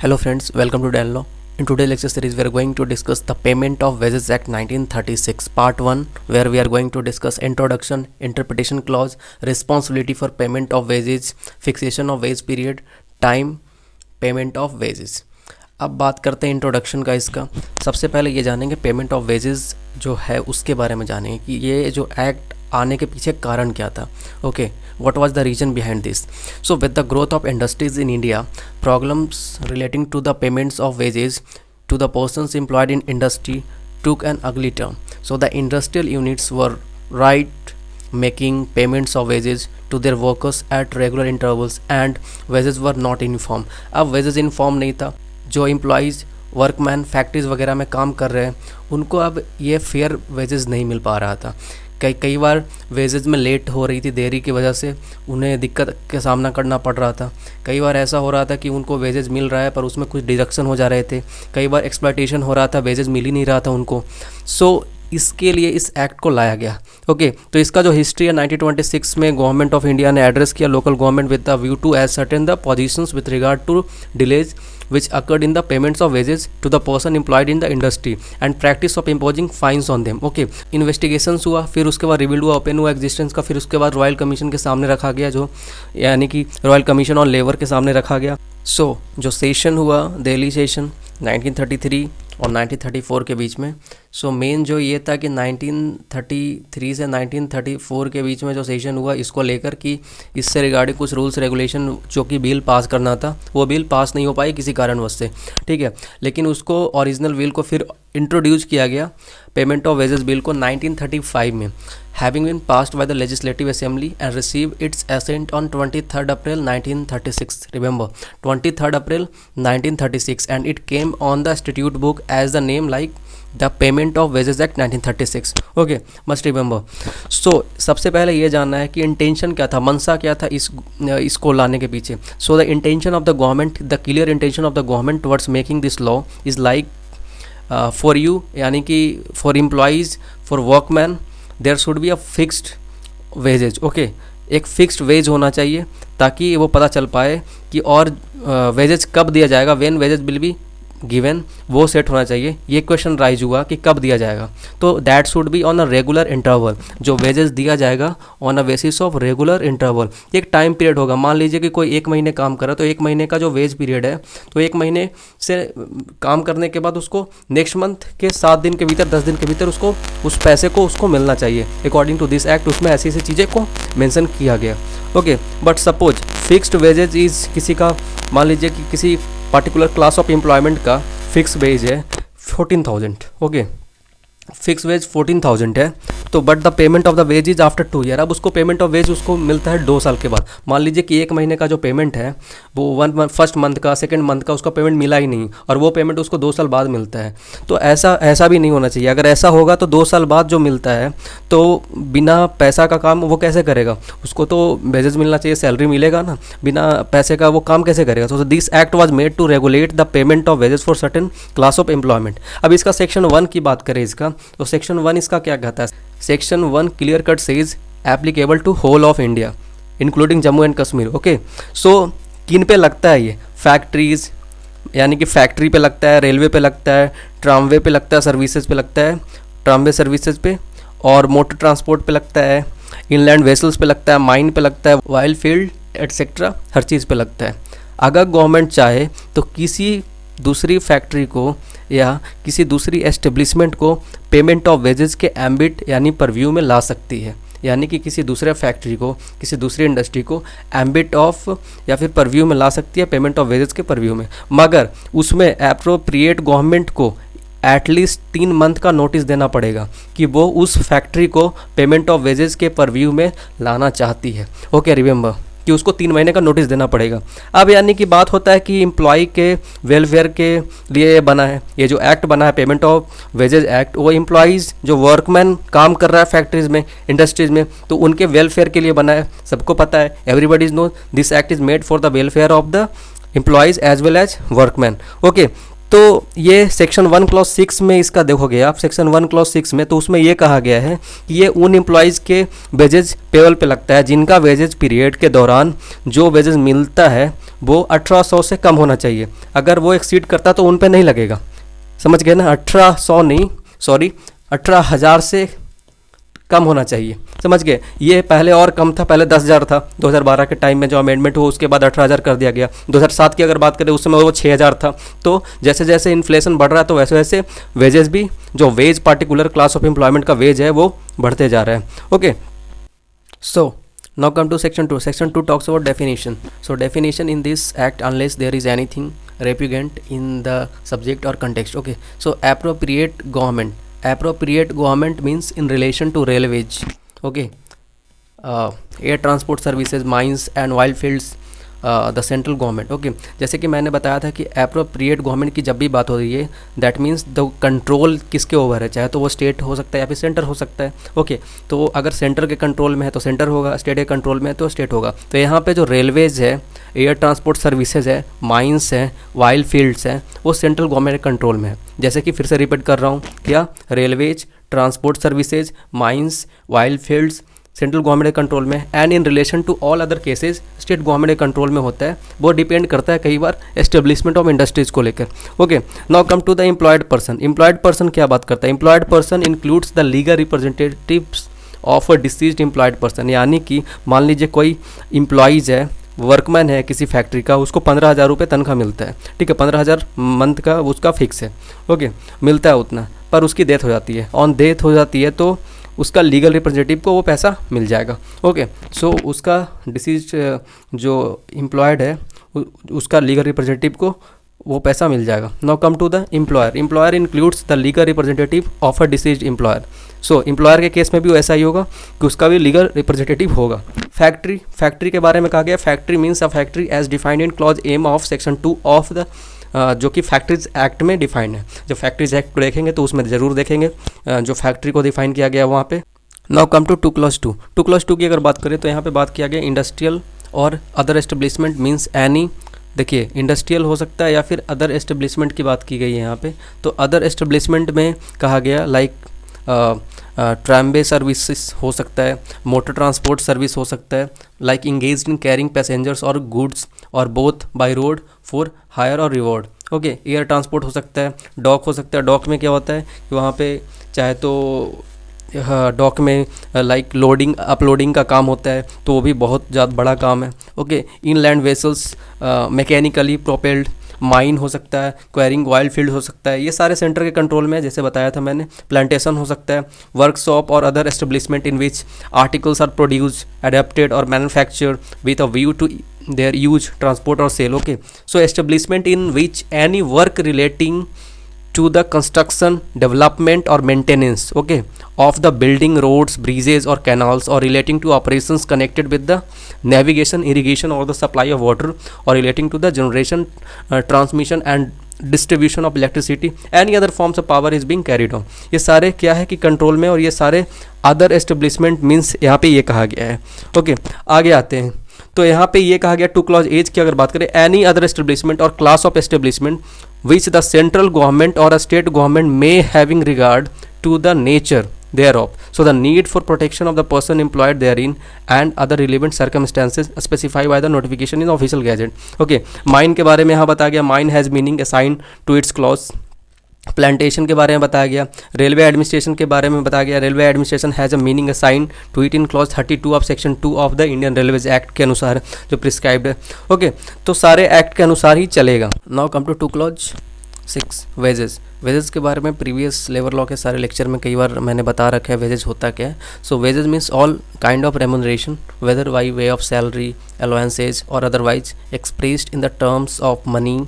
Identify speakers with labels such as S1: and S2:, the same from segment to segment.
S1: Hello friends, welcome to Dan Law. In today's lecture series, we are going to discuss the Payment of Wages Act 1936, Part 1, where we are going to discuss introduction, interpretation clause, responsibility for payment of wages, fixation of wage period, time, payment of wages. अब बात करते हैं introduction का इसका। सबसे पहले ये जानेंगे पेमेंट ऑफ वेजेस जो है उसके बारे में जानेंगे कि ये जो एक्ट आने के पीछे कारण क्या था। Okay, what was the reason behind this? So with the growth of industries in India, problems relating to the payments of wages to the persons employed in industry took an ugly turn. So the industrial units were right making payments of wages to their workers at regular intervals and wages were not uniform. अब wages uniform नहीं था। जो employees workman factories वगैरह में काम कर रहे हैं उनको अब ये फेयर वेजेस नहीं मिल पा रहा था। कई बार वेजेस में लेट हो रही थी, देरी की वजह से उन्हें दिक्कत का सामना करना पड़ रहा था। कई बार ऐसा हो रहा था कि उनको वेजेस मिल रहा है पर उसमें कुछ डिडक्शन हो जा रहे थे। कई बार एक्सप्लॉयटेशन हो रहा था, वेजेस मिल ही नहीं रहा था उनको। सो इसके लिए इस एक्ट को लाया गया। ओके, तो इसका जो हिस्ट्री है 1926 में गवर्नमेंट ऑफ इंडिया ने एड्रेस किया local government with the view to ascertain the positions with regard to delays which occurred in the payments of wages to the person employed in the industry and practice of imposing fines on them. Okay, investigations हुआ, फिर उसके बाद revealed हुआ, open हुआ existence का, फिर उसके बाद रॉयल कमीशन के सामने रखा गया, जो यानी कि रॉयल कमीशन ऑन लेबर के सामने रखा गया। सो जो सेशन हुआ दिल्ली सेशन 1933 और 1934 के बीच में। सो मेन जो ये था कि 1933 से 1934 के बीच में जो सेशन हुआ इसको लेकर कि इससे रिगार्डिंग कुछ रूल्स रेगुलेशन जो कि बिल पास करना था वो बिल पास नहीं हो पाई किसी कारणवश से, ठीक है। लेकिन उसको ओरिजिनल बिल को फिर इंट्रोड्यूस किया गया पेमेंट ऑफ वेजेस बिल को 1935 में, having been passed by the Legislative Assembly and received its assent on 23rd April 1936. Remember, 23rd April 1936, and it came on the statute book as the name like the Payment of Wages Act 1936. Okay, must remember. So सबसे पहले ये जानना है कि intention क्या था, मंशा क्या था इसको लाने के पीछे। So the intention of the government, the clear intention of the government towards making this law is like for you, यानी कि for employees, for workmen, there should be a fixed wages. Okay, एक fixed wage होना चाहिए ताकि वो पता चल पाए कि और वेजेज कब दिया जाएगा, when wages will be given, वो सेट होना चाहिए। ये क्वेश्चन राइज हुआ कि कब दिया जाएगा, तो that should be on a regular interval. जो वेजेस दिया जाएगा on a basis of regular interval. एक टाइम पीरियड होगा, मान लीजिए कि कोई 1 महीने काम कर रहा है तो 1 महीने का जो वेज पीरियड है तो 1 महीने से काम करने के बाद उसको नेक्स्ट मंथ के 7 दिन के भीतर 10 दिन के भीतर उसको उस पैसे को उसको मिलना चाहिए अकॉर्डिंग टू दिस एक्ट। उसमें ऐसी ऐसी चीज़ें को मेंशन किया गया। Okay, but suppose fixed wages is किसी का, मान लीजिए कि किसी पर्टिकुलर क्लास ऑफ एम्प्लॉयमेंट का फिक्स वेज है 14,000। ओके, फिक्स वेज 14,000 है, तो but the payment of the wage is after 2 year. अब उसको पेमेंट ऑफ वेज उसको मिलता है 2 साल के बाद। मान लीजिए कि 1 महीने का जो पेमेंट है वो फर्स्ट मंथ का, सेकंड मंथ का उसका पेमेंट मिला ही नहीं और वो पेमेंट उसको 2 साल बाद मिलता है। तो ऐसा भी नहीं होना चाहिए। अगर ऐसा होगा तो 2 साल बाद जो मिलता है तो बिना पैसा का काम वो कैसे करेगा, उसको तो वेजेस मिलना चाहिए, सैलरी मिलेगा ना, बिना पैसे का वो काम कैसे करेगा। So this act was made to regulate the payment of wages for certain class of employment. अब इसका सेक्शन 1 की बात करें इसका, तो सेक्शन 1 इसका क्या कहता है? Section 1 clear cut says applicable to whole of India including Jammu and Kashmir. Okay, so किन पे लगता है ये? फैक्ट्रीज, यानी कि फैक्ट्री पे लगता है, रेलवे पे लगता है, ट्रामवे पे लगता है, सर्विसेज पे लगता है, ट्रामवे सर्विसेज पे, और मोटर ट्रांसपोर्ट पे लगता है, इनलैंड वेसल्स पे लगता है, माइन पे लगता है, ऑयल फील्ड एटसेट्रा, हर चीज़ पे लगता है। अगर गवर्नमेंट चाहे तो किसी दूसरी फैक्ट्री को या किसी दूसरी एस्टेब्लिशमेंट को पेमेंट ऑफ वेजेस के एम्बिट यानी परव्यू में ला सकती है, यानी कि किसी दूसरे फैक्ट्री को, किसी दूसरी इंडस्ट्री को एम्बिट ऑफ या फिर परव्यू में ला सकती है, पेमेंट ऑफ वेजेस के परव्यू में, मगर उसमें एप्रोप्रिएट गवर्नमेंट को एटलीस्ट 3 मंथ का नोटिस देना पड़ेगा कि वो उस फैक्ट्री को पेमेंट ऑफ वेजेस के परव्यू में लाना चाहती है। ओके, रिमेंबर कि उसको 3 महीने का नोटिस देना पड़ेगा। अब यानी कि बात होता है कि एम्प्लॉय के वेलफेयर के लिए बना है ये जो एक्ट बना है पेमेंट ऑफ वेजेस एक्ट, वो एम्प्लॉयज़ जो वर्कमैन काम कर रहा है फैक्ट्रीज में, इंडस्ट्रीज में, तो उनके वेलफेयर के लिए बना है। सबको पता है, everybody is know this act is made for the welfare of the employees as well as workman. Okay, तो ये सेक्शन 1 क्लॉज 6 में इसका देखोगे आप, सेक्शन 1 क्लॉज 6 में, तो उसमें ये कहा गया है कि ये उन एम्प्लॉयज़ के वेजेज पेबल पे लगता है जिनका वेजेज पीरियड के दौरान जो वेजेज मिलता है वो 1800 से कम होना चाहिए। अगर वो एक्सीड करता तो उन पे नहीं लगेगा, समझ गए ना। 1800 नहीं, सॉरी 18,000 से कम होना चाहिए, समझ गए। ये पहले और कम था, पहले 10,000 था 2012 के टाइम में जो अमेंडमेंट हुआ, उसके बाद 18,000 कर दिया गया। 2007 की अगर बात करें उस समय वो 6,000 था। तो जैसे जैसे इन्फ्लेशन बढ़ रहा है तो वैसे वैसे वेजेस भी, जो wage particular class of employment का वेज है वो बढ़ते जा रहा है। Okay, so now come to section 2. Section 2 talks about definition. So definition in this act, unless there is anything repugnant in the subject or context. Okay, so appropriate government means in relation to railways. Okay, air transport services, mines and oil fields, the central government. Okay, जैसे कि मैंने बताया था कि appropriate government की जब भी बात हो रही है, दैट मीन्स द कंट्रोल किसके ओवर है, चाहे तो वो स्टेट हो सकता है या फिर सेंटर हो सकता है। ओके, तो अगर सेंटर के कंट्रोल में है तो सेंटर होगा, स्टेट के कंट्रोल में है तो स्टेट होगा। तो यहाँ पे जो रेलवेज है, एयर ट्रांसपोर्ट सर्विसेज है, माइंस हैं, ऑयल फील्ड्स हैं, वो सेंट्रल गवर्नमेंट के कंट्रोल में है। जैसे कि फिर से रिपीट कर रहा हूँ, क्या railways, transport services, mines, oil fields central government के कंट्रोल में, and in relation to all other cases state government के कंट्रोल में होता है। वो डिपेंड करता है कई बार एस्टेब्लिशमेंट ऑफ इंडस्ट्रीज को लेकर। Okay, now come to the employed person. Employed person क्या बात करता है? Employed person includes the legal representatives of a deceased employed person. यानी कि मान लीजिए कोई एम्प्लॉइज है, वर्कमैन है किसी फैक्ट्री का, उसको 15,000 रुपये तनख्वाह मिलता है, ठीक है, 15,000 मंथ का उसका फिक्स है। ओके, मिलता है उतना, पर उसकी डेथ हो जाती है, ऑन डेथ हो जाती है तो उसका लीगल रिप्रेजेंटेटिव को वो पैसा मिल जाएगा। ओके, सो उसका डिसीज जो एम्प्लॉयड है उसका लीगल रिप्रेजेंटेटिव को वो पैसा मिल जाएगा। Now come to the employer. Employer includes the legal representative of a deceased employer. So employer के केस में भी ऐसा ही होगा कि उसका भी लीगल रिप्रेजेंटेटिव होगा। फैक्ट्री के बारे में कहा गया, factory means a factory as defined in clause M of section 2 of the जो कि फैक्ट्रीज एक्ट में डिफाइंड है। जब फैक्ट्रीज एक्ट को देखेंगे तो उसमें ज़रूर देखेंगे जो फैक्ट्री को डिफाइन किया गया वहाँ पे। Now come to 2 clause 2। 2 clause 2 की अगर बात करें तो यहाँ पे बात किया गया इंडस्ट्रियल और अदर एस्टेब्लिशमेंट मीन्स एनी, देखिए इंडस्ट्रियल हो सकता है या फिर अदर एस्टेब्लिशमेंट की बात की गई है यहाँ पे। तो अदर एस्टेब्लिशमेंट में कहा गया लाइक ट्रामवे सर्विसेज हो सकता है, मोटर ट्रांसपोर्ट सर्विस हो सकता है, like engaged in carrying passengers और गुड्स और both by road for hire और रिवॉर्ड। ओके, एयर ट्रांसपोर्ट हो सकता है, डॉक हो सकता है। डॉक में क्या होता है कि वहाँ पे चाहे तो डॉक में लाइक लोडिंग अपलोडिंग का काम होता है, तो वो भी बहुत ज़्यादा बड़ा काम है। Okay, inland vessels, mechanically propelled, mine हो सकता है, क्वेरिंग ऑयल फील्ड हो सकता है, ये सारे सेंटर के कंट्रोल में है, जैसे बताया था मैंने। प्लांटेशन हो सकता है, वर्कशॉप और other establishment in which articles are produce, adapted और manufactured with a view to their use, transport or sale. Okay, so establishment in which any work relating to the construction, development or maintenance, okay, of the building, roads, bridges or canals, or relating to operations connected with the navigation, irrigation or the supply of water, or relating to the generation, transmission and distribution of electricity, any other forms of power is being carried on. ये सारे क्या है कि control में, और ये सारे other establishment means यहाँ पे ये कहा गया है। ओके, आगे आते हैं तो यहाँ पे ये कहा गया 2 क्लॉज एज की अगर बात करें, एनी अदर एस्टेब्लिशमेंट और class of establishment which the central government और a state government may having regard to the nature thereof, so the need for protection of the person employed therein and other relevant circumstances specified by the notification in official gazette. Okay, mine के बारे में यहाँ बताया गया, mine has meaning assigned to its clause. Plantation के बारे में बताया गया, रेलवे एडमिनिस्ट्रेशन के बारे में बताया गया, railway administration has a meaning assign to it in clause 32 of section 2 of the Indian railways act के अनुसार जो प्रिस्क्राइब्ड है। ओके, तो सारे एक्ट के अनुसार ही चलेगा। Now come to 2 clause 6 wages. Wages के बारे में प्रीवियस लेबर लॉ के सारे लेक्चर में कई बार मैंने बता रखा है वेजेस होता क्या है। So wages means all kind of remuneration whether by way of salary, allowances और otherwise expressed in the terms of money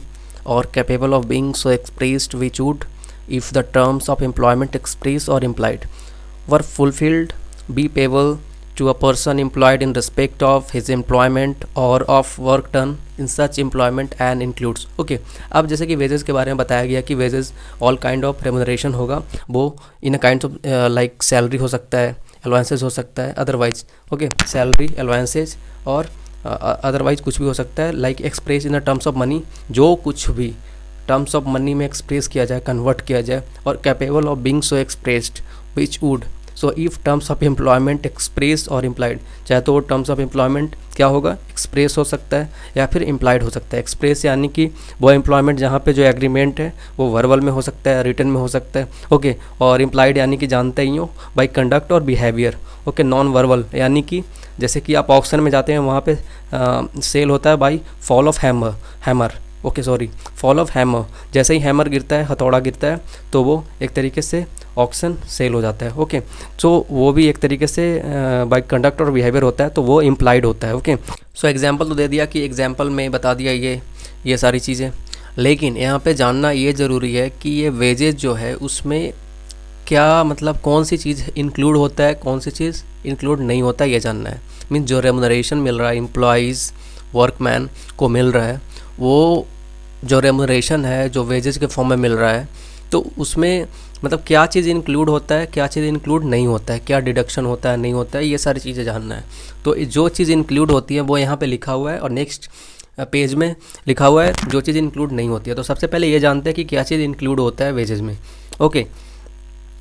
S1: or capable of being so expressed which would, if the terms of employment expressed or implied were fulfilled, be payable to a person employed in respect of his employment or of work done in such employment and includes. Okay, अब जैसे कि wages के बारे में बताया गया कि wages all kind of remuneration होगा, वो in a kind of like salary हो सकता है, अलाउंसेज हो सकता है, अदरवाइज ओके सैलरी, अलाउंसेज और अदरवाइज कुछ भी हो सकता है, like express in the terms of money, जो कुछ भी टर्म्स ऑफ मनी में एक्सप्रेस किया जाए, कन्वर्ट किया जाए, और capable of being so expressed which would, so if terms of employment express और इम्प्लाइड, चाहे तो वो टर्म्स ऑफ एम्प्लॉयमेंट क्या होगा, एक्सप्रेस हो सकता है या फिर इम्प्लाइड हो सकता है। एक्सप्रेस यानी कि वो एम्प्लॉयमेंट जहाँ पे जो एग्रीमेंट है वो वर्बल में हो सकता है, रिटन में हो सकता है, ओके। और इम्प्लाइड यानी कि जानते ही हो बाई कंडक्ट और बिहेवियर, ओके। नॉन वर्बल यानी कि जैसे कि आप ऑक्शन में जाते हैं वहाँ पे सेल होता है by fall of hammer, okay sorry, fall of hammer, जैसे ही हैमर गिरता है, हथौड़ा गिरता है, तो वो एक तरीके से ऑक्शन सेल हो जाता है, ओके। सो वो भी एक तरीके से बाय कंडक्ट और बिहेवियर होता है, तो वो इम्प्लाइड होता है, ओके। सो एग्जांपल तो दे दिया कि एग्जांपल में बता दिया ये सारी चीज़ें, लेकिन यहाँ पे जानना ये ज़रूरी है कि ये वेजेस जो है उसमें क्या मतलब कौन सी चीज़ इंक्लूड होता है, कौन सी चीज़ इंक्लूड नहीं होता है, ये जानना है। मीन्स जो रेमुनरेशन मिल रहा है एम्प्लॉइज़ वर्कमैन को मिल रहा है, वो जो रेमुनरेशन है जो वेजेस के फॉर्म में मिल रहा है, तो उसमें मतलब क्या चीज़ इंक्लूड होता है, क्या चीज़ इंक्लूड नहीं होता है, क्या डिडक्शन होता है, नहीं होता है, ये सारी चीज़ें जानना है। तो जो चीज़ इंक्लूड होती है वो यहाँ पे लिखा हुआ है और नेक्स्ट पेज में लिखा हुआ है जो चीज़ इंक्लूड नहीं होती है। तो सबसे पहले ये जानते हैं कि क्या चीज़ इंक्लूड होता है वेजेस में, ओके।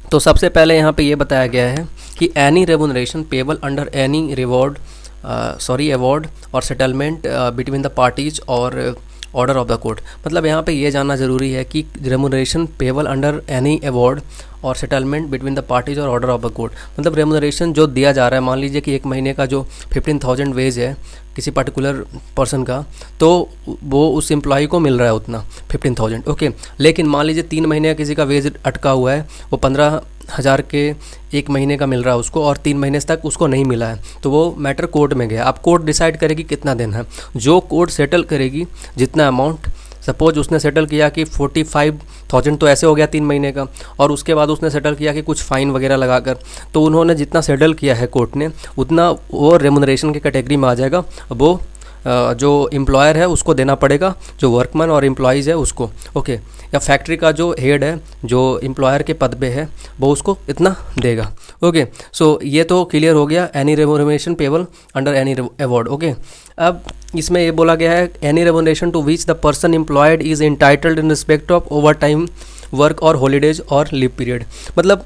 S1: तो सबसे पहले यहाँ पे ये बताया गया है कि any remuneration payable under any reward award और सेटलमेंट बिटवीन द पार्टीज और ऑर्डर ऑफ द कोर्ट। मतलब यहाँ पे ये जानना ज़रूरी है कि remuneration payable under any award और सेटलमेंट बिटवीन द पार्टीज और ऑर्डर ऑफ द कोर्ट, मतलब रेमुनरेशन जो दिया जा रहा है, मान लीजिए कि एक महीने का जो 15,000 वेज है किसी पर्टिकुलर पर्सन का, तो वो उस एम्प्लॉय को मिल रहा है उतना 15,000, ओके। लेकिन मान लीजिए 3 महीने किसी का वेज अटका हुआ है, वो 15,000 के एक महीने का मिल रहा है उसको और 3 महीने तक उसको नहीं मिला है, तो वो मैटर कोर्ट में गया। अब कोर्ट डिसाइड करेगी कितना देना है, जो कोर्ट सेटल करेगी जितना अमाउंट, सपोज उसने सेटल किया कि 45,000 तो ऐसे हो गया 3 महीने का, और उसके बाद उसने सेटल किया कि कुछ फ़ाइन वगैरह लगाकर, तो उन्होंने जितना सेटल किया है कोर्ट ने उतना वो रेमुनरेशन की कैटेगरी में आ जाएगा। वो जो एम्प्लॉयर है उसको देना पड़ेगा, जो वर्कमैन और एम्प्लॉइज़ है उसको, ओके। या फैक्ट्री का जो हेड है जो एम्प्लॉयर के पद पे है वो उसको इतना देगा, ओके। सो ये तो क्लियर हो गया, any remuneration payable under any award, okay. अब इसमें ये बोला गया है any remuneration to which the person employed is entitled in respect of overtime work और हॉलीडेज और लीव पीरियड। मतलब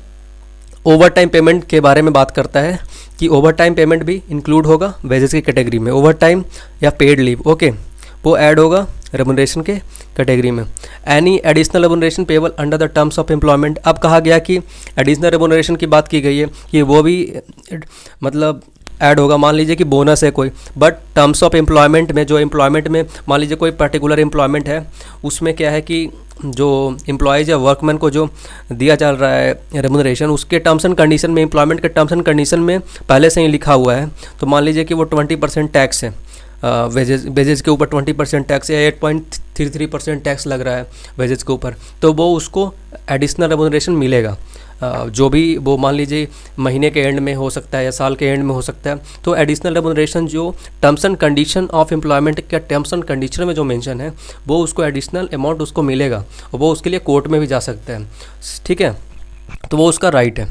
S1: ओवर टाइम पेमेंट के बारे में बात करता है कि ओवर टाइम पेमेंट भी इंक्लूड होगा वेजेस की कैटेगरी में, ओवर टाइम या पेड लीव, ओके, वो ऐड होगा रेमुनरेशन के कैटेगरी में। Any additional remuneration payable under the terms of employment. अब कहा गया कि एडिशनल रेमुनरेशन की बात की गई है कि वो भी मतलब ऐड होगा। मान लीजिए कि बोनस है कोई, बट टर्म्स ऑफ एम्प्लॉयमेंट में, जो एम्प्लॉयमेंट में मान लीजिए कोई पर्टिकुलर एम्प्लॉयमेंट है, उसमें क्या है कि जो एम्प्लॉयज़ या वर्कमैन को जो दिया चल रहा है रेमुनरेशन, उसके टर्म्स एंड कंडीशन में, एम्प्लॉयमेंट के टर्म्स एंड कंडीशन में पहले से ही लिखा हुआ है। तो मान लीजिए कि वो 20% टैक्स है, वेजेस के ऊपर 20% टैक्स या 8.33% टैक्स लग रहा है वेजेस के ऊपर, तो वो उसको एडिशनल रेमुनरेशन मिलेगा। जो भी वो मान लीजिए महीने के एंड में हो सकता है या साल के एंड में हो सकता है, तो एडिशनल रेमुनरेशन जो terms and condition of employment के टर्म्स एंड कंडीशन में जो मेंशन है वो उसको एडिशनल अमाउंट उसको मिलेगा, और वो उसके लिए कोर्ट में भी जा सकता है, ठीक है, तो वो उसका राइट है।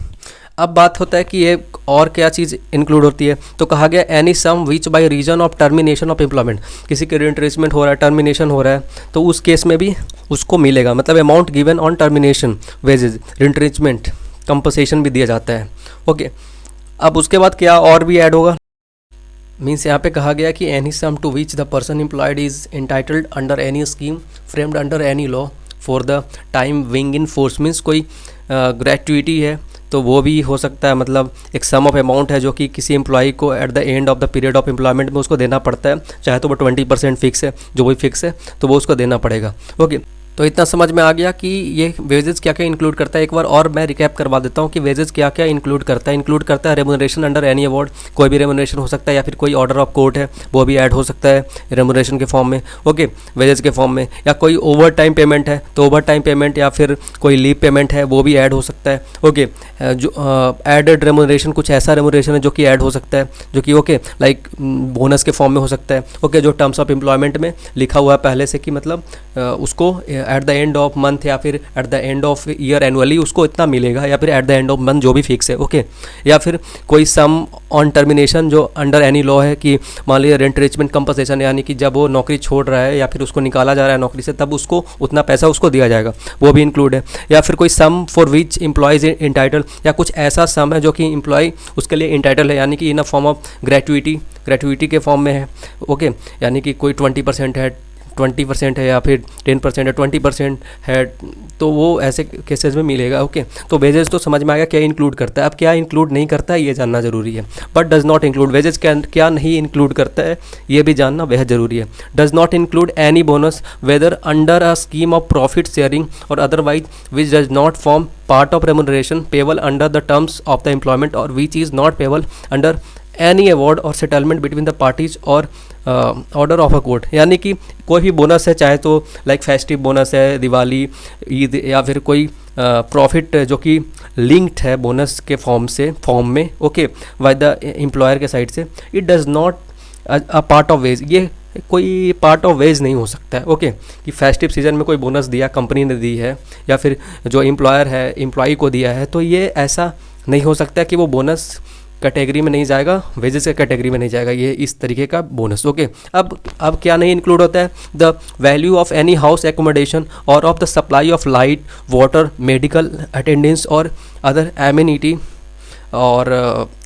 S1: अब बात होता है कि ये और क्या चीज़ इंक्लूड होती है, तो कहा गया any sum which by reason of termination of employment, किसी के रिट्रेसमेंट हो रहा है, टर्मिनेशन हो रहा है, तो उस केस में भी उसको मिलेगा। मतलब amount given on termination, wages, retrenchment, compensation भी दिया जाता है, ओके। अब उसके बाद क्या और भी ऐड होगा, मीन्स यहाँ पे कहा गया कि any sum to which the person employed is entitled under any scheme framed under any law for the time being in force, means कोई ग्रेचुइटी है तो वो भी हो सकता है। मतलब एक सम ऑफ अमाउंट है जो कि किसी एम्प्लॉई को at the end of the period of employment में उसको देना पड़ता है, चाहे तो वो 20% फिक्स है, जो भी फिक्स है तो वो उसको देना पड़ेगा, ओके। तो इतना समझ में आ गया कि ये वेजेस क्या क्या इंक्लूड करता है। एक बार और मैं रिकैप करवा देता हूँ कि वेजेस क्या क्या इंक्लूड करता है। इंक्लूड करता है रेमुनरेशन अंडर एनी अवार्ड, कोई भी रेमुनरेशन हो सकता है, या फिर कोई ऑर्डर ऑफ कोर्ट है वो भी ऐड हो सकता है रेमुनरेशन के फॉर्म में, ओके, वेजेस के फॉर्म में। या कोई ओवर टाइम पेमेंट है तो ओवर टाइम पेमेंट, या फिर कोई लीव पेमेंट है वो भी ऐड हो सकता है, ओके। जो एडेड रेमुनरेशन, कुछ ऐसा रेमुनरेशन है जो कि ऐड हो सकता है, जो कि ओके लाइक बोनस के फॉर्म में हो सकता है, ओके, जो टर्म्स ऑफ एम्प्लॉयमेंट में लिखा हुआ है पहले से कि मतलब उसको at the end of month या फिर at the end of year annually उसको इतना मिलेगा, या फिर at the end of month जो भी फिक्स है, ओके। या फिर कोई सम ऑन टर्मिनेशन जो अंडर एनी लॉ है कि मान लीजिए रेंट रिचमेंट कंपनसेशन, यानी कि जब वो नौकरी छोड़ रहा है या फिर उसको निकाला जा रहा है नौकरी से तब उसको उतना पैसा उसको दिया जाएगा, वो भी इंक्लूड है। या फिर कोई सम फॉर विच एम्प्लॉयज़ इंटाइटल, या कुछ ऐसा सम है जो कि एम्प्लॉय उसके लिए इंटाइटल है, यानी कि इन अ फॉर्म ऑफ ग्रेट्युइटी के फॉर्म में है, ओके। यानी कि कोई 20% है, 20% है, या फिर 10% है, 20% है, तो वो ऐसे केसेस में मिलेगा, ओके। तो वेजेस तो समझ में आ गया क्या इंक्लूड करता है। अब क्या इंक्लूड नहीं करता है ये जानना जरूरी है। But does not include, wages क्या नहीं इंक्लूड करता है ये भी जानना बेहद ज़रूरी है। Does not include any bonus whether under a scheme of profit sharing और otherwise which does not form part of remuneration payable under the terms of the employment और which is not payable under any award और settlement between the parties और order of a court. यानी कि कोई भी bonus है, चाहे तो लाइक फेस्टिव बोनस है, दिवाली, ईद, या फिर कोई प्रॉफिट जो कि लिंक्ड है बोनस के फॉर्म में, ओके, बाय द एम्प्लॉयर के साइड से, it does not a part of ways, ये कोई पार्ट ऑफ वेज नहीं हो सकता है, ओके। कि फेस्टिव सीजन में कोई बोनस दिया, कंपनी ने दी है, या फिर जो एम्प्लॉयर है एम्प्लॉई को दिया है, तो ये ऐसा नहीं हो सकता कि वो बोनस कैटेगरी में नहीं जाएगा, वेजेस के कैटेगरी में नहीं जाएगा, ये इस तरीके का बोनस, ओके। अब क्या नहीं इंक्लूड होता है, the value of any house accommodation और of the supply of light, water, medical attendance और अदर एमिनिटी और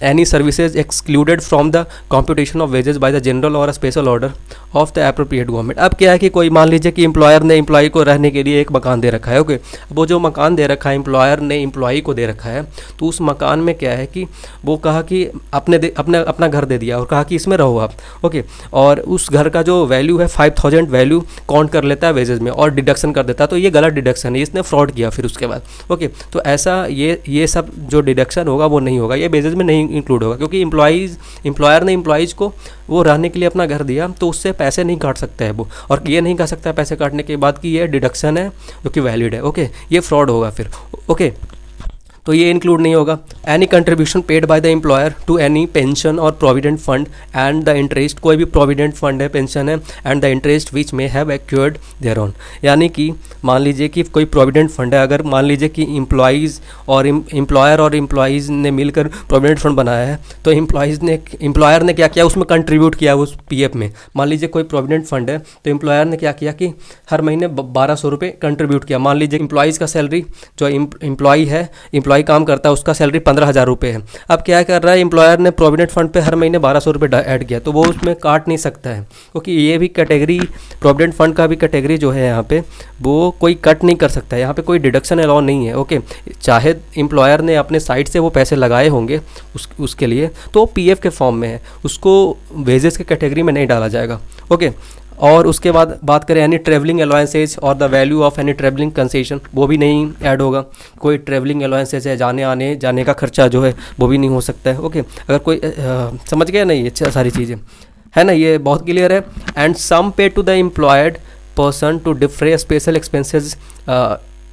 S1: any services excluded from the competition of wages by the general और special order of the appropriate government. अब क्या है कि कोई मान लीजिए कि एम्प्लॉयर ने एम्प्लॉई को रहने के लिए एक मकान दे रखा है, ओके। वो जो मकान दे रखा है एम्प्लॉयर ने एम्प्लॉई को दे रखा है, तो उस मकान में क्या है कि वो कहा कि अपना घर दे दिया और कहा कि इसमें रहो आप, ओके। और उस घर का जो वैल्यू है 5000 वैल्यू काउंट कर लेता है वेजेस में और डिडक्शन कर देता है, तो ये गलत डिडक्शन है, इसने फ्रॉड किया फिर उसके बाद, ओके। तो ऐसा ये सब जो डिडक्शन होगा वो नहीं होगा, ये वेजेस में नहीं इंक्लूड होगा, क्योंकि एम्प्लॉयर ने एम्प्लॉइज़ को वो रहने के लिए अपना घर दिया, तो उससे पैसे नहीं काट सकता है वो, और ये नहीं कह सकता पैसे काटने के बाद कि ये डिडक्शन है जो कि वैलिड है, ओके। ये फ्रॉड होगा फिर, ओके। तो ये इंक्लूड नहीं होगा। Any contribution paid by the employer to any pension और provident fund and the interest, कोई भी प्रोविडेंट फंड है, पेंशन है, and the interest which may have accrued thereon. यानी कि मान लीजिए कि कोई प्रोविडेंट फंड है, अगर मान लीजिए कि एम्प्लॉयज़ और एम्प्लॉयर और एम्प्लॉयज़ ने मिलकर प्रोविडेंट फंड बनाया है, तो एम्प्लॉयर ने क्या किया, उसमें कंट्रीब्यूट किया उस पीएफ में। मान लीजिए कोई प्रोविडेंट फंड है, तो एम्प्लॉयर ने क्या किया कि हर महीने 1200 रुपये कंट्रीब्यूट किया। मान लीजिए एम्प्लॉयज़ का सैलरी, जो एम्प्लॉई है, एम्प्लॉय काम करता है, उसका सैलरी 15,000 रुपये है। अब क्या कर रहा है, एम्प्लॉयर ने प्रोविडेंट फंड पे हर महीने 1200 रुपये ऐड किया, तो वो उसमें काट नहीं सकता है, क्योंकि ये भी कैटेगरी, प्रोविडेंट फंड का भी कैटेगरी जो है यहाँ पे, वो कोई कट नहीं कर सकता है, यहाँ पे कोई डिडक्शन अलाउ नहीं है, ओके। चाहे एम्प्लॉयर ने अपने साइड से वो पैसे लगाए होंगे उसके लिए, तो पीएफ के फॉर्म में है, उसको वेजेस के कैटेगरी में नहीं डाला जाएगा, ओके। और उसके बाद बात करें एनी ट्रैवलिंग अलाउंसेज और the value of any travelling concession, वो भी नहीं ऐड होगा। कोई ट्रैवलिंग अलाउंसेज है, जाने का खर्चा जो है वो भी नहीं हो सकता है, ओके। अगर कोई समझ गया नहीं, ये सारी चीज़ें है ना, ये बहुत क्लियर है। And sum pay to the employed person to defray special expenses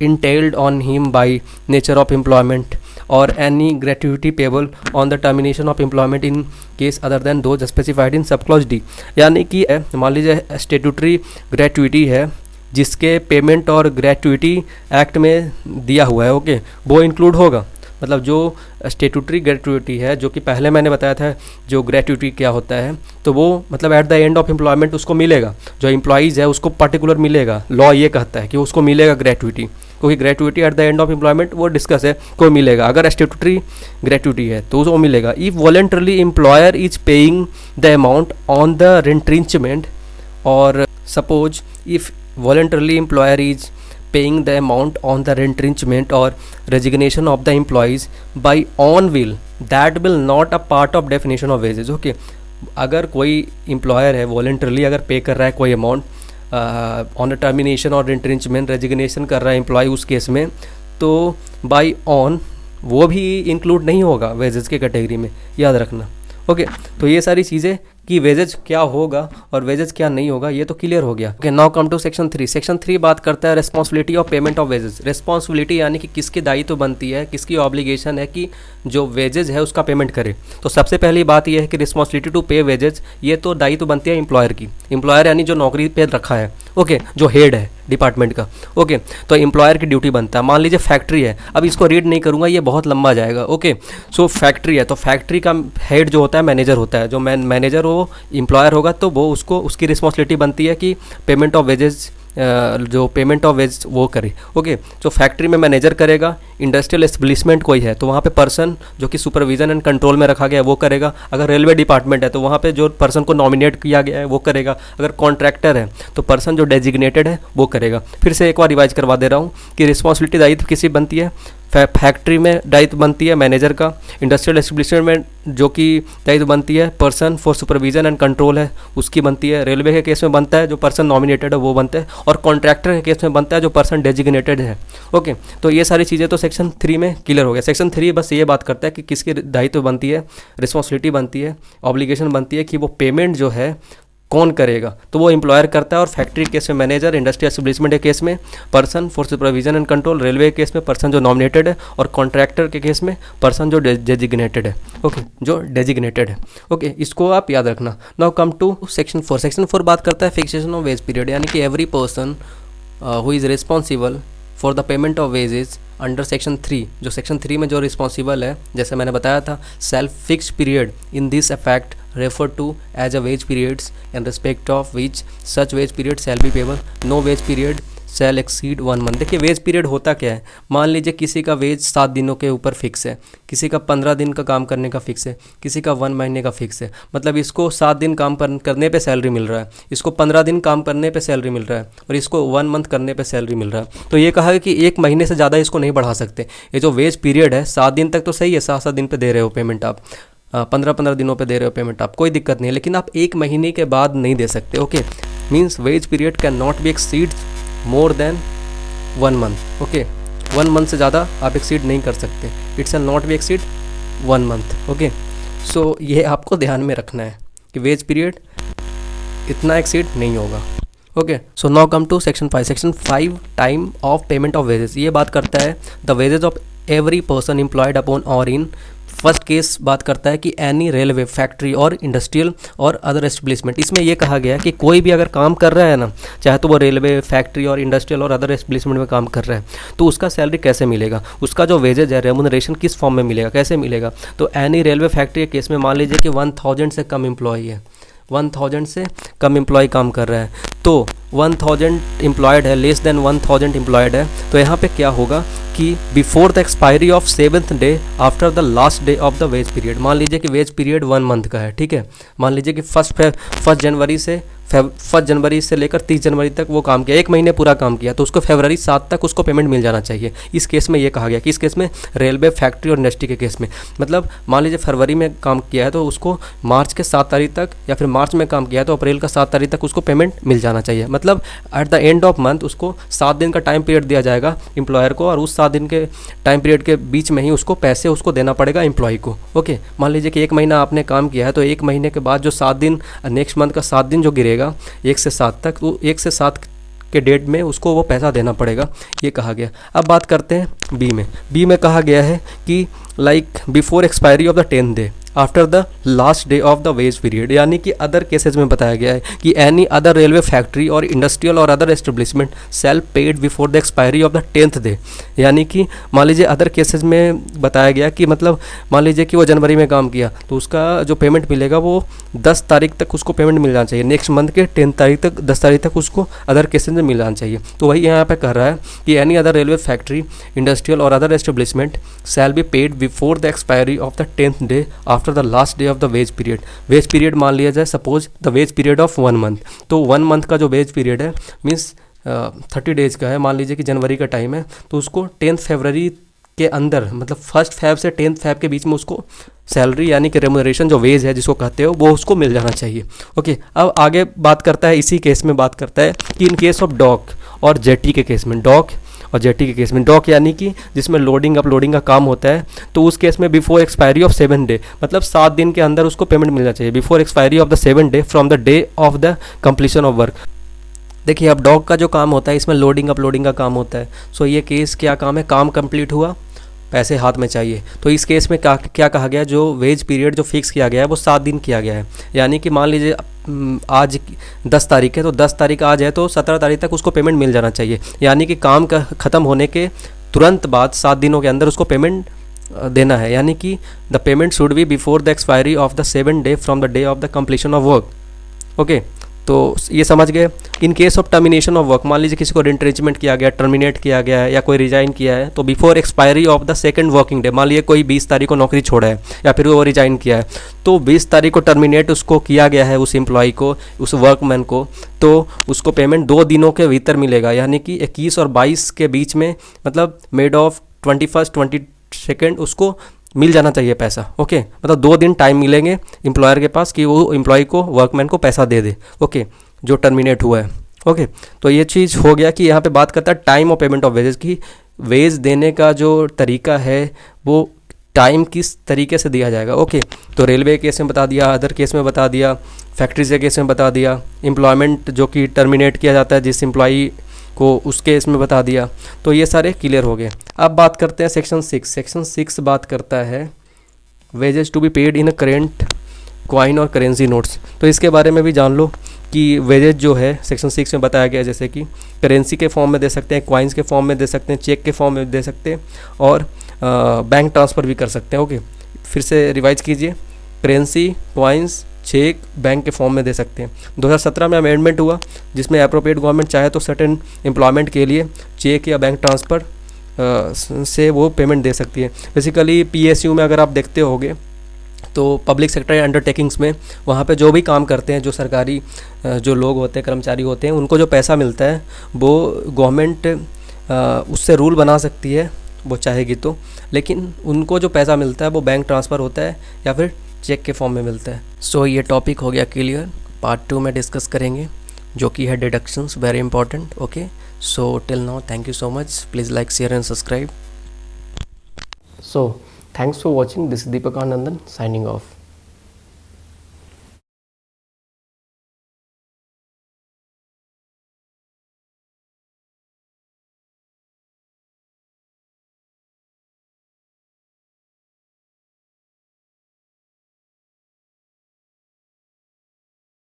S1: entailed on him by nature of employment or any gratuity payable on the termination of employment in case other than those specified in subclause D। यानी कि मान लीजिए statutory gratuity है जिसके payment और gratuity act में दिया हुआ है, ओके, वो इंक्लूड होगा। मतलब जो स्टेटूटरी ग्रेट्युटी है, जो कि पहले मैंने बताया था जो ग्रेट्युटी क्या होता है, तो वो मतलब at the end of employment उसको मिलेगा, जो एम्प्लॉइज़ है उसको पर्टिकुलर मिलेगा, लॉ ये कहता है कि उसको मिलेगा ग्रेट्युटी, क्योंकि gratuity at the end of employment वो डिस्कस है, को मिलेगा। अगर स्टेटूटरी ग्रेट्युटी है तो उसको मिलेगा। If voluntarily employer is paying the amount on the retrenchment, और suppose if voluntarily employer is paying the amount on the retrenchment or resignation of the employees by own will, that will not a part of definition of wages, okay। अगर कोई employer है voluntarily अगर पे कर रहा है कोई amount on a termination और रिट्रेंचमेंट, रेजिग्नेशन कर रहा है एम्प्लॉय उस केस में, तो बाय ऑन वो भी इंक्लूड नहीं होगा वेजेस के कैटेगरी में, याद रखना, ओके। तो ये सारी चीज़ें कि वेजेज क्या होगा और वेजेज क्या नहीं होगा, ये तो क्लियर हो गया। Okay, now come to section 3। Section 3 बात करता है responsibility of payment of wages. Responsibility यानी कि किसकी दायित्व बनती है, किसकी ऑब्लिगेशन है कि जो वेजेज है उसका पेमेंट करे। तो सबसे पहली बात यह है कि रिस्पॉन्सिबिलिटी टू पे वेजेज, ये तो दायित्व बनती है एम्प्लॉयर की। एम्प्लॉयर यानी जो नौकरी पे रखा है, ओके, जो हेड है डिपार्टमेंट का, ओके, तो एम्प्लॉयर की ड्यूटी बनता है। मान लीजिए फैक्ट्री है, अब इसको रीड नहीं करूंगा, ये बहुत लंबा जाएगा। ओके, सो फैक्ट्री है तो फैक्ट्री का हेड जो होता है मैनेजर होता है, जो मैनेजर वो एम्प्लॉयर होगा तो वो उसको उसकी रिस्पॉन्सिबिलिटी बनती है कि पेमेंट ऑफ वेजेस, जो पेमेंट ऑफ वेज वो करे। ओके, जो फैक्ट्री में मैनेजर करेगा। इंडस्ट्रियल एस्टेब्लिशमेंट कोई है तो वहाँ पे पर्सन जो कि सुपरविजन एंड कंट्रोल में रखा गया है वो करेगा। अगर रेलवे डिपार्टमेंट है तो वहाँ पे जो पर्सन को नॉमिनेट किया गया है वो करेगा। अगर कॉन्ट्रैक्टर है तो पर्सन जो डेजिग्नेटेड है वो करेगा। फिर से एक बार रिवाइज करवा दे रहा हूँ कि रिस्पॉन्सिबिलिटी दायित्व किसी बनती है, फैक्ट्री में दायित्व बनती है मैनेजर का। इंडस्ट्रियल एस्टेब्लिशमेंट में जो कि दायित्व बनती है person for supervision and control है उसकी बनती है। रेलवे के केस में बनता है जो पर्सन नॉमिनेटेड है वो बनता है, और कॉन्ट्रैक्टर के केस में बनता है जो पर्सन डेजिग्नेटेड है। ओके, तो ये सारी चीज़ें तो सेक्शन 3 में क्लियर हो गया। सेक्शन 3 बस ये बात करता है कि किसकी दायित्व बनती है, रिस्पॉन्सिबिलिटी बनती है, ऑब्लिगेशन बनती है कि वो पेमेंट जो है कौन करेगा, तो वो एम्प्लॉयर करता है। और फैक्ट्री केस में मैनेजर, इंडस्ट्रियल एस्टेब्लिशमेंट के केस में person for supervision and control, railway के केस में पर्सन जो नॉमिनेटेड है, और कॉन्ट्रैक्टर के केस में पर्सन जो डेजिग्नेटेड है। ओके, जो डेजिग्नेटेड है। ओके, इसको आप याद रखना। Now come to section 4। Section 4 बात करता है फिक्सेशन ऑफ वेज पीरियड, यानी कि every person who is responsible for the payment of wages under section 3। जो सेक्शन 3 में जो रिस्पॉन्सिबल है, जैसे मैंने बताया था, self fixed period in this effect refer to as a wage periods in respect of which such wage period shall be payable. No wage period shall exceed 1 month। देखिए veg period होता क्या है, मान लीजिए किसी का वेज 7 दिनों के ऊपर फिक्स है, किसी का 15 दिन का काम करने का फिक्स है, किसी का 1 महीने का फिक्स है। मतलब इसको 7 दिन काम करने पे सैलरी मिल रहा है, इसको 15 दिन काम करने पे सैलरी मिल रहा है, और इसको 1 मंथ करने पे सैलरी मिल रहा है। तो ये कहा है कि 1 महीने से ज़्यादा इसको नहीं बढ़ा सकते। ये जो वेज पीरियड है 7 दिन तक तो सही है, 7-7 दिन पे दे रहे हो पेमेंट आप, 15-15 दिनों पे दे रहे हो पेमेंट आप, कोई दिक्कत नहीं है, लेकिन आप 1 महीने के बाद नहीं दे सकते। Okay, means wage period can not be exceed more than 1 month. Okay, 1 month से ज़्यादा आप एक्सीड नहीं कर सकते। It's can not be exceed 1 month. Okay, so ये आपको ध्यान में रखना है कि वेज पीरियड इतना एक्सीड नहीं होगा। Okay, so now come to section 5। Section 5 time of payment of wages, ये बात करता है the wages of every person employed upon और इन। फर्स्ट केस बात करता है कि एनी रेलवे, फैक्ट्री और इंडस्ट्रियल और अदर एस्टेब्लिशमेंट। इसमें यह कहा गया कि कोई भी अगर काम कर रहा है ना, चाहे तो वो रेलवे, फैक्ट्री और इंडस्ट्रियल और अदर एस्टेब्लिशमेंट में काम कर रहा है, तो उसका सैलरी कैसे मिलेगा, उसका जो वेजेज है, रेमुनरेशन किस फॉर्म में मिलेगा, कैसे मिलेगा। तो एनी रेलवे, फैक्ट्री के केस में मान लीजिए कि 1000 से कम एम्प्लॉई है, 1000 से कम एम्प्लॉय काम कर रहा है, तो 1000 एम्प्लॉयड है, लेस देन 1000 एम्प्लॉयड है, तो यहाँ पे क्या होगा कि before the expiry of 7th day after the last day of the wage period. मान लीजिए कि वेज पीरियड 1 मंथ का है, ठीक है। मान लीजिए कि फर्स्ट जनवरी से लेकर 30 जनवरी तक वो काम किया, 1 महीने पूरा काम किया, तो उसको फरवरी 7 तक उसको पेमेंट मिल जाना चाहिए। इस केस में ये कहा गया कि इस केस में रेलवे, फैक्ट्री और इंडस्ट्री के केस में, मतलब मान लीजिए फरवरी में काम किया है तो उसको मार्च के 7 तारीख तक, या फिर मार्च में काम किया है तो अप्रैल का 7 तारीख तक उसको पेमेंट मिल जाना चाहिए। मतलब at the end of month उसको 7 दिन का टाइम पीरियड दिया जाएगा एम्प्लॉयर को, और उस 7 दिन के टाइम पीरियड के बीच में ही उसको पैसे उसको देना पड़ेगा एम्प्लॉय को। ओके, मान लीजिए कि 1 महीना आपने काम किया है, तो 1 महीने के बाद जो 7 दिन, नेक्स्ट मंथ का 7 दिन जो गिरेगा 1 से 7 तक, तो 1 से 7 के डेट में उसको वो पैसा देना पड़ेगा, ये कहा गया। अब बात करते हैं बी में कहा गया है कि like before expiry of the 10th day after the last day of the wage period, यानी कि अदर केसेज में बताया गया है कि एनी अदर रेलवे, फैक्ट्री और इंडस्ट्रियल और other establishment shall paid before the expiry of the 10th day. यानी कि मान लीजिए अदर केसेज में बताया गया कि मतलब मान लीजिए कि वो जनवरी में काम किया तो उसका जो पेमेंट मिलेगा वो 10 तारीख तक उसको पेमेंट मिल जाना चाहिए, नेक्स्ट मंथ के 10 तारीख तक, 10 तारीख तक उसको अदर केसेज में मिल जाना चाहिए। तो वही यहाँ पे कह रहा है कि any other railway, factory, industrial और other establishment shall be paid before the expiry of the 10th day after the last day of the wage period. Wage period मान लिया जाए suppose the wage period of 1 month, तो 1 month का जो wage period है means 30 days का है, मान लीजिए कि जनवरी का टाइम है, तो उसको 10 फरवरी के अंदर, मतलब 1 फेब से 10 फेब के बीच में उसको सैलरी यानी कि रेमुनरेशन जो वेज है जिसको कहते हो वो उसको मिल जाना चाहिए। ओके, अब आगे बात करता है, इसी केस में बात करता है कि इन केस ऑफ डॉक और जेटी के केस में, डॉक और जेटी के केस में डॉक यानी कि जिसमें लोडिंग अपलोडिंग का काम होता है, तो उस केस में बिफोर एक्सपायरी ऑफ 7 डे, मतलब 7 दिन के अंदर उसको पेमेंट मिलना चाहिए, before expiry of the 7 day from the day of the completion of work. देखिए अब डॉग का जो काम होता है इसमें लोडिंग अपलोडिंग का काम होता है। सो ये केस क्या काम है, काम कंप्लीट हुआ, पैसे हाथ में चाहिए। तो इस केस में क्या कहा गया, जो वेज पीरियड जो फिक्स किया गया है वो 7 दिन किया गया है। यानी कि मान लीजिए आज 10 तारीख है, तो 10 तारीख आज है तो 17 तारीख तक उसको पेमेंट मिल जाना चाहिए। यानी कि काम का ख़त्म होने के तुरंत बाद 7 दिनों के अंदर उसको पेमेंट देना है। यानी कि the payment should be before the expiry of the 7 day from the day of the completion of work. Okay, तो ये समझ गए। In case of termination of work, मान लीजिए किसी को रिट्रेंचमेंट किया गया, टर्मिनेट किया गया है या कोई रिजाइन किया है, तो before expiry of the second working day, मान लीजिए कोई 20 तारीख को नौकरी छोड़ा है या फिर वो रिजाइन किया है, तो 20 तारीख को टर्मिनेट उसको किया गया है, उस एम्प्लॉय को, उस वर्कमैन को, तो उसको पेमेंट 2 दिनों के भीतर मिलेगा। यानी कि 21 और 22 के बीच में, मतलब मिड ऑफ 21 22 उसको मिल जाना चाहिए पैसा। ओके, मतलब 2 दिन टाइम मिलेंगे एम्प्लॉयर के पास कि वो एम्प्लॉय को, वर्कमैन को पैसा दे दे। ओके, जो टर्मिनेट हुआ है। ओके, तो ये चीज़ हो गया कि यहाँ पे बात करता है time of payment of wages की, वेज देने का जो तरीका है वो टाइम किस तरीके से दिया जाएगा। ओके, तो रेलवे केस में बता दिया, अदर केस में बता दिया, फैक्ट्रीज के केस में बता दिया, एम्प्लॉयमेंट जो कि टर्मिनेट किया जाता है जिस एम्प्लॉई को, उसके इसमें बता दिया। तो ये सारे क्लियर हो गए। अब बात करते हैं सेक्शन 6। सेक्शन 6 बात करता है wages to be paid in current coin और करेंसी नोट्स। तो इसके बारे में भी जान लो कि वेजेस जो है सेक्शन 6 में बताया गया है, जैसे कि करेंसी के फॉर्म में दे सकते हैं, क्वाइंस के फॉर्म में दे सकते हैं, चेक के फॉर्म में दे सकते हैं और बैंक ट्रांसफ़र भी कर सकते हैं। ओके, फिर से रिवाइज कीजिए, करेंसी, क्वाइंस, चेक, बैंक के फॉर्म में दे सकते हैं। 2017 में अमेंडमेंट हुआ जिसमें अप्रोप्रिएट गवर्नमेंट चाहे तो सर्टेन एम्प्लॉयमेंट के लिए चेक या बैंक ट्रांसफ़र से वो पेमेंट दे सकती है। बेसिकली पीएसयू में अगर आप देखते होगे तो पब्लिक सेक्टर अंडरटेकिंग्स में वहाँ पे जो भी काम करते हैं, जो सरकारी जो लोग होते हैं, कर्मचारी होते हैं, उनको जो पैसा मिलता है वो गवर्नमेंट उससे रूल बना सकती है वो चाहेगी तो, लेकिन उनको जो पैसा मिलता है वो बैंक ट्रांसफ़र होता है या फिर चेक के फॉर्म में मिलता है। सो ये टॉपिक हो गया क्लियर। पार्ट 2 में डिस्कस करेंगे जो कि है deductions, very important. Okay, so till now thank you so much, please like, share and subscribe. So thanks for watching, this Deepak Anandan signing off.